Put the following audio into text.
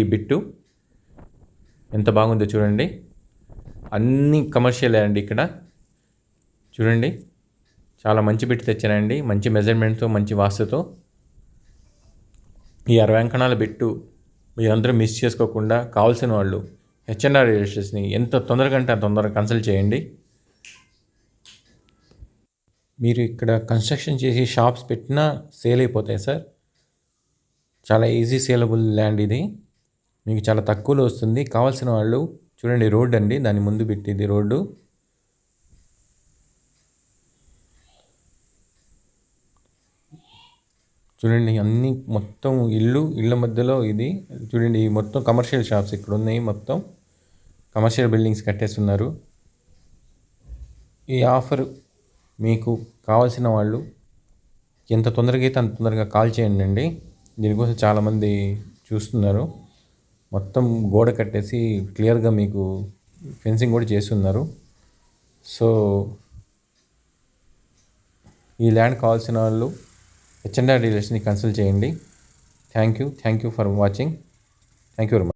ఈ బిట్టు ఎంత బాగుందో చూడండి. అన్నీ కమర్షియలే అండి ఇక్కడ. చూడండి, చాలా మంచి బిట్ తెచ్చానండి, మంచి మెజర్మెంట్తో, మంచి వాస్తుతో. ఈ 60 అంకణాల బిట్టు మీరందరూ మిస్ చేసుకోకుండా కావాల్సిన వాళ్ళు హెచ్ఎన్ఆర్ రియల్ ఎస్టేట్స్ని ఎంత తొందరగా అంటే అంత తొందరగా కన్సల్ట్ చేయండి. మీరు ఇక్కడ కన్స్ట్రక్షన్ చేసి షాప్స్ పెట్టినా సేల్ అయిపోతాయి సార్. చాలా ఈజీ సేలబుల్ ల్యాండ్ ఇది. మీకు చాలా తక్కువలో వస్తుంది. కావాల్సిన వాళ్ళు చూడండి, రోడ్ అండి, దాని ముందు పెట్టింది రోడ్డు. చూడండి, అన్నీ మొత్తం ఇళ్ళ మధ్యలో ఇది. చూడండి, ఈ మొత్తం కమర్షియల్ షాప్స్ ఇక్కడ ఉన్నాయి. మొత్తం కమర్షియల్ బిల్డింగ్స్ కట్టేస్తున్నారు. ఈ ఆఫర్ మీకు కావాల్సిన వాళ్ళు ఎంత తొందరగా అయితే అంత తొందరగా కాల్ చేయండి అండి. దీనికోసం చాలామంది చూస్తున్నారు. మొత్తం గోడ కట్టేసి క్లియర్గా మీకు ఫెన్సింగ్ కూడా చేస్తున్నారు. సో ఈ ల్యాండ్ కావాల్సిన వాళ్ళు హెచ్ఎన్ఆర్ డీలర్స్ని కన్సల్ట్ చేయండి. Thank you for watching. Thank you very much.